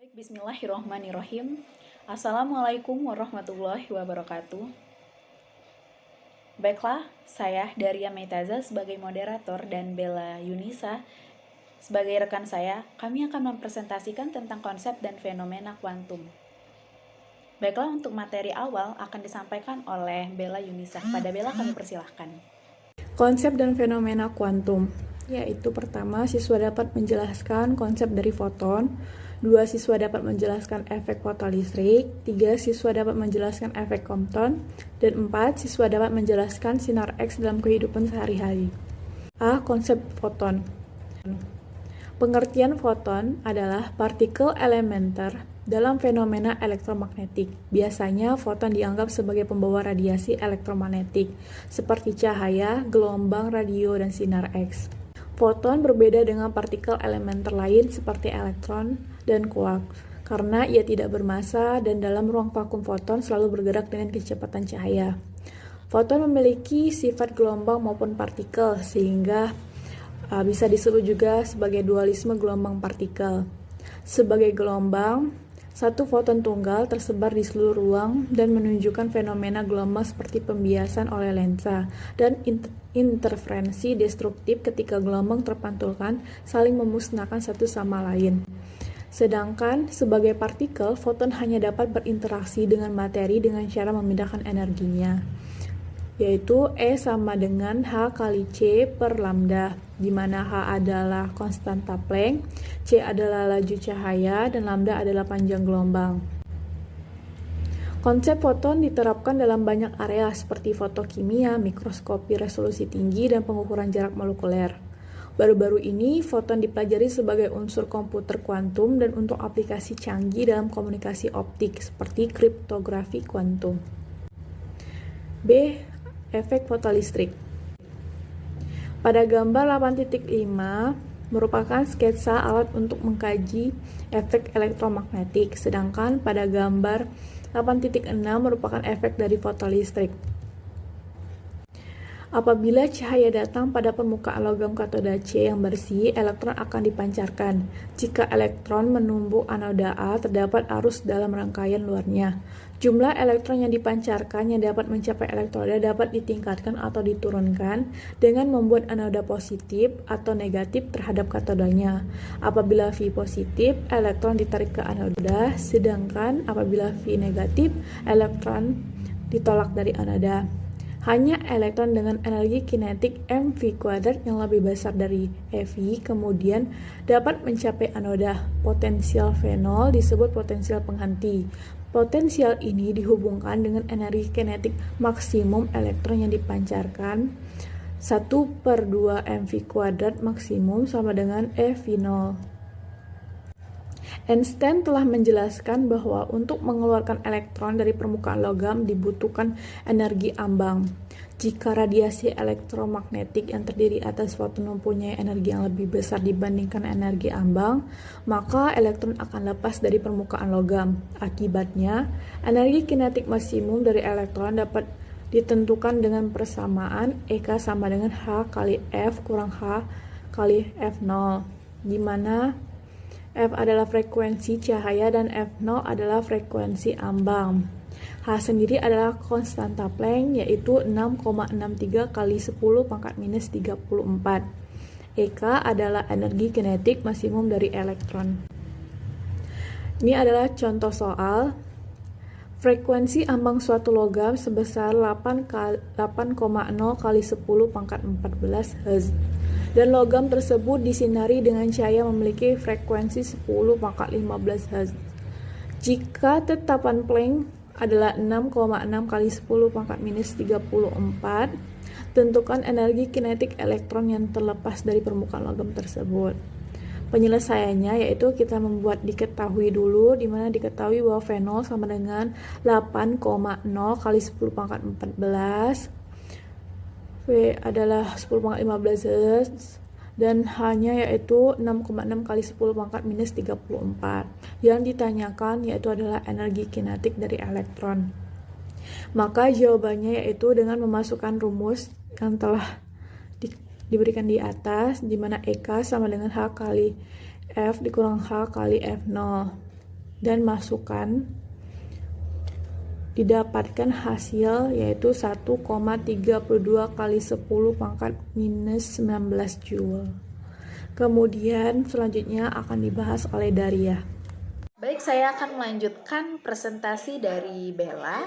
Baik, bismillahirrahmanirrahim. Assalamualaikum warahmatullahi wabarakatuh. Baiklah, saya Daria Meitaza sebagai moderator dan Bella Yunisa sebagai rekan saya, kami akan mempresentasikan tentang konsep dan fenomena kuantum. Baiklah, untuk materi awal akan disampaikan oleh Bella Yunisa. Pada Bella kami persilahkan. Konsep dan fenomena kuantum, yaitu pertama, siswa dapat menjelaskan konsep dari foton, 2. Siswa dapat menjelaskan efek fotolistrik, 3. Siswa dapat menjelaskan efek Compton, dan 4. Siswa dapat menjelaskan sinar X dalam kehidupan sehari-hari. A. Konsep foton. Pengertian foton adalah partikel elementer dalam fenomena elektromagnetik. Biasanya foton dianggap sebagai pembawa radiasi elektromagnetik, seperti cahaya, gelombang radio, dan sinar X. Foton berbeda dengan partikel elementer lain seperti elektron dan quark, karena ia tidak bermassa dan dalam ruang vakum foton selalu bergerak dengan kecepatan cahaya. Foton memiliki sifat gelombang maupun partikel, sehingga bisa disebut juga sebagai dualisme gelombang partikel. Sebagai gelombang, satu foton tunggal tersebar di seluruh ruang dan menunjukkan fenomena gelombang seperti pembiasan oleh lensa dan interferensi destruktif ketika gelombang terpantulkan saling memusnahkan satu sama lain. Sedangkan sebagai partikel, foton hanya dapat berinteraksi dengan materi dengan cara memindahkan energinya, yaitu E sama dengan H kali C per lambda, di mana H adalah konstanta Planck, C adalah laju cahaya, dan lambda adalah panjang gelombang. Konsep foton diterapkan dalam banyak area seperti fotokimia, mikroskopi resolusi tinggi, dan pengukuran jarak molekuler. Baru-baru ini, foton dipelajari sebagai unsur komputer kuantum dan untuk aplikasi canggih dalam komunikasi optik seperti kriptografi kuantum. B. Efek fotolistrik. Pada gambar 8.5 merupakan sketsa alat untuk mengkaji efek elektromagnetik, sedangkan pada gambar 8.6 merupakan efek dari fotolistrik. Apabila cahaya datang pada permukaan logam katoda C yang bersih, elektron akan dipancarkan. Jika elektron menumbuk anoda A, terdapat arus dalam rangkaian luarnya. Jumlah elektron yang dipancarkan yang dapat mencapai elektroda dapat ditingkatkan atau diturunkan dengan membuat anoda positif atau negatif terhadap katodanya. Apabila V positif, elektron ditarik ke anoda, sedangkan apabila V negatif, elektron ditolak dari anoda. Hanya elektron dengan energi kinetik mv² yang lebih besar dari eV kemudian dapat mencapai anoda. Potensial V0 disebut potensial penghenti. Potensial ini dihubungkan dengan energi kinetik maksimum elektron yang dipancarkan. 1/2 mv² maksimum sama dengan eV0. Einstein telah menjelaskan bahwa untuk mengeluarkan elektron dari permukaan logam dibutuhkan energi ambang. Jika radiasi elektromagnetik yang terdiri atas foton mempunyai energi yang lebih besar dibandingkan energi ambang, maka elektron akan lepas dari permukaan logam. Akibatnya, energi kinetik maksimum dari elektron dapat ditentukan dengan persamaan EK sama dengan H kali F kurang H kali F0, di mana F adalah frekuensi cahaya dan F0 adalah frekuensi ambang. H sendiri adalah konstanta Planck, yaitu 6,63 kali 10 pangkat minus 34. EK adalah energi kinetik maksimum dari elektron. Ini adalah contoh soal. Frekuensi ambang suatu logam sebesar 8,0 kali 10 pangkat 14 Hz. Dan logam tersebut disinari dengan cahaya memiliki frekuensi 10 pangkat 15 Hz. Jika tetapan Planck adalah 6,6 kali 10 pangkat minus 34, tentukan energi kinetik elektron yang terlepas dari permukaan logam tersebut. Penyelesaiannya yaitu kita membuat diketahui dulu, di mana diketahui bahwa V0 sama dengan 8,0 kali 10 pangkat 14, V adalah 10 pangkat 15 Hz, dan H-nya yaitu 6,6 kali 10 pangkat minus 34. Yang ditanyakan yaitu adalah energi kinetik dari elektron. Maka jawabannya yaitu dengan memasukkan rumus yang telah diberikan di atas, di mana EK sama dengan H kali F dikurang H kali F0. dan masukkan, didapatkan hasil yaitu 1,32 kali 10 pangkat minus 19 Joule. Kemudian selanjutnya akan dibahas oleh Daria. Baik, saya akan melanjutkan presentasi dari Bella.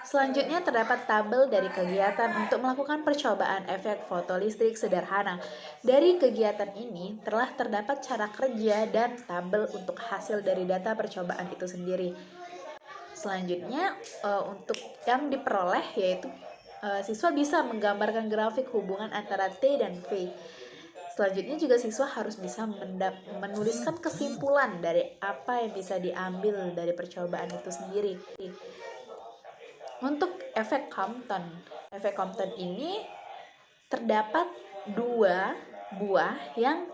Selanjutnya terdapat tabel dari kegiatan untuk melakukan percobaan efek fotolistrik sederhana. Dari kegiatan ini telah terdapat cara kerja dan tabel untuk hasil dari data percobaan itu sendiri. Selanjutnya untuk yang diperoleh yaitu siswa bisa menggambarkan grafik hubungan antara T dan V. Selanjutnya juga siswa harus bisa menuliskan kesimpulan dari apa yang bisa diambil dari percobaan itu sendiri. Untuk efek Compton ini terdapat dua buah yang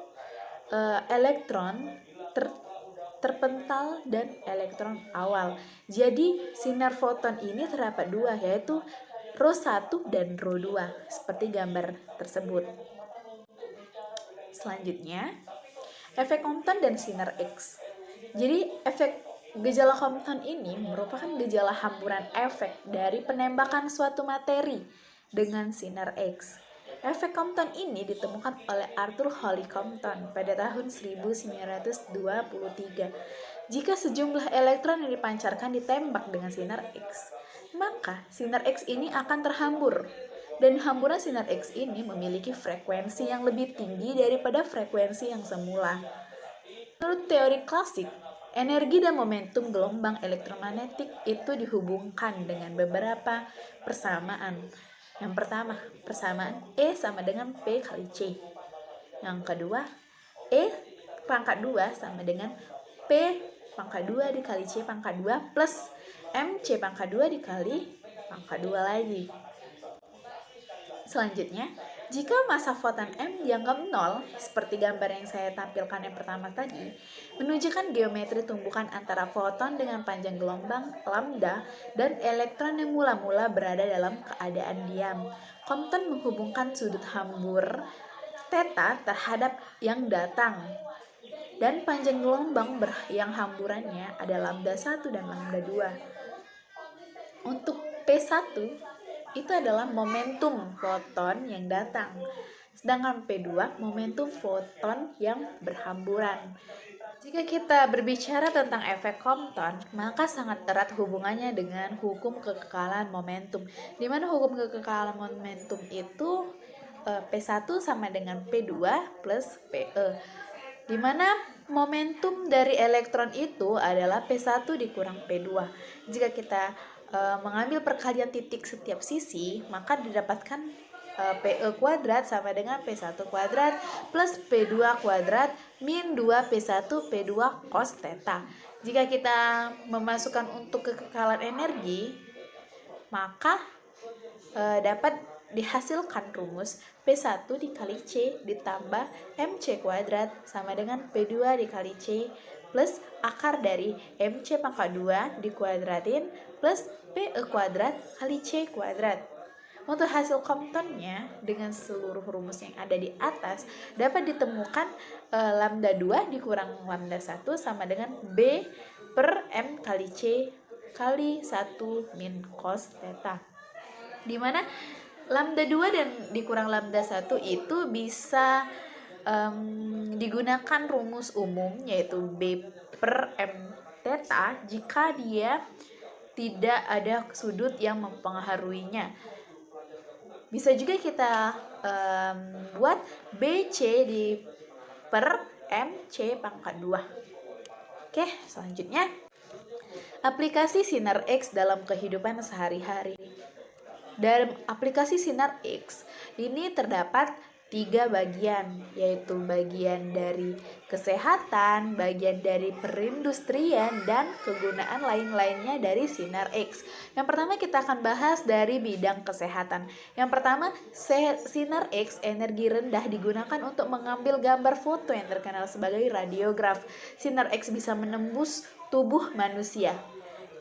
elektron terpental dan elektron awal. Jadi sinar foton ini terdapat dua, yaitu rho 1 dan rho 2 seperti gambar tersebut. Selanjutnya, efek Compton dan sinar X. Jadi gejala Compton ini merupakan gejala hamburan efek dari penembakan suatu materi dengan sinar X. Efek Compton ini ditemukan oleh Arthur Holly Compton pada tahun 1923. Jika sejumlah elektron yang dipancarkan ditembak dengan sinar X, maka sinar X ini akan terhambur. Dan hamburan sinar X ini memiliki frekuensi yang lebih tinggi daripada frekuensi yang semula. Menurut teori klasik, energi dan momentum gelombang elektromagnetik itu dihubungkan dengan beberapa persamaan. Yang pertama, persamaan E sama dengan P kali C. Yang kedua, E pangkat 2 sama dengan P pangkat 2 dikali C pangkat 2 plus MC pangkat 2 dikali pangkat 2 lagi. Selanjutnya, jika massa foton M dianggap 0, seperti gambar yang saya tampilkan yang pertama tadi, menunjukkan geometri tumbukan antara foton dengan panjang gelombang lambda dan elektron yang mula-mula berada dalam keadaan diam. Compton menghubungkan sudut hambur theta terhadap yang datang, dan panjang gelombang yang hamburannya ada lambda 1 dan lambda 2. Untuk P1 itu adalah momentum foton yang datang, sedangkan P2 momentum foton yang berhamburan. Jika kita berbicara tentang efek Compton, maka sangat erat hubungannya dengan hukum kekekalan momentum, di mana hukum kekekalan momentum itu P1 sama dengan P2 plus PE, di mana momentum dari elektron itu adalah P1 dikurang P2. Jika kita mengambil perkalian titik setiap sisi, maka didapatkan PE kuadrat sama dengan P1 kuadrat plus P2 kuadrat min 2 P1 P2 cos theta. Jika kita memasukkan untuk kekekalan energi, maka dapat dihasilkan rumus P1 dikali C ditambah MC kuadrat sama dengan P2 dikali C plus akar dari MC pangkat 2 dikuadratin plus PE kuadrat kali C kuadrat. Untuk hasil Comptonnya dengan seluruh rumus yang ada di atas dapat ditemukan lambda 2 dikurang lambda 1 sama dengan B per M kali C kali 1 min cos theta, di mana lambda 2 dan dikurang lambda 1 itu bisa digunakan rumus umum yaitu B per M theta jika dia tidak ada sudut yang mempengaruhinya. Bisa juga kita buat BC di per MC pangkat 2. Oke, selanjutnya aplikasi sinar X dalam kehidupan sehari-hari. Dalam aplikasi sinar X ini terdapat 3 bagian, yaitu bagian dari kesehatan, bagian dari perindustrian, dan kegunaan lain-lainnya dari sinar X. Yang pertama kita akan bahas dari bidang kesehatan. Yang pertama, sinar X energi rendah digunakan untuk mengambil gambar foto yang terkenal sebagai radiograf. Sinar X bisa menembus tubuh manusia,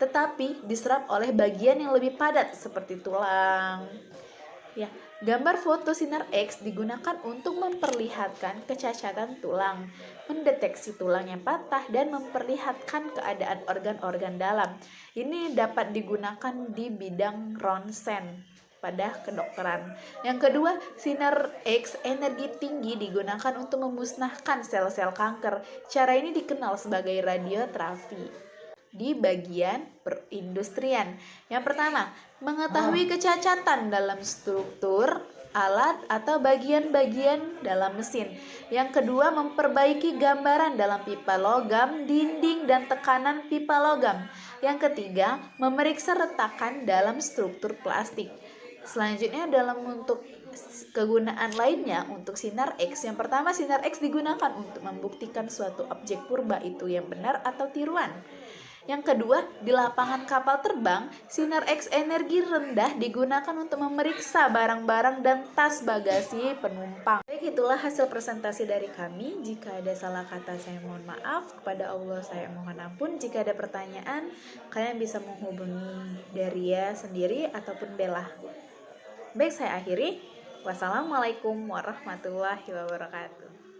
tetapi diserap oleh bagian yang lebih padat seperti tulang. Ya, Gambar foto sinar X digunakan untuk memperlihatkan kecacatan tulang, mendeteksi tulang yang patah, dan memperlihatkan keadaan organ-organ dalam. Ini dapat digunakan di bidang ronsen pada kedokteran. Yang kedua, sinar X energi tinggi digunakan untuk memusnahkan sel-sel kanker. Cara ini dikenal sebagai radioterapi di bagian perindustrian. Yang pertama, mengetahui kecacatan dalam struktur, alat, atau bagian-bagian dalam mesin. Yang kedua, memperbaiki gambaran dalam pipa logam, dinding, dan tekanan pipa logam. Yang ketiga, memeriksa retakan dalam struktur plastik. Selanjutnya dalam untuk kegunaan lainnya untuk sinar X. Yang pertama, sinar X digunakan untuk membuktikan suatu objek purba itu yang benar atau tiruan. Yang kedua, di lapangan kapal terbang, sinar X energi rendah digunakan untuk memeriksa barang-barang dan tas bagasi penumpang. Baik, itulah hasil presentasi dari kami. Jika ada salah kata, saya mohon maaf. Kepada Allah, saya mohon ampun. Jika ada pertanyaan, kalian bisa menghubungi Daria sendiri ataupun Bella. Baik, saya akhiri. Wassalamualaikum warahmatullahi wabarakatuh.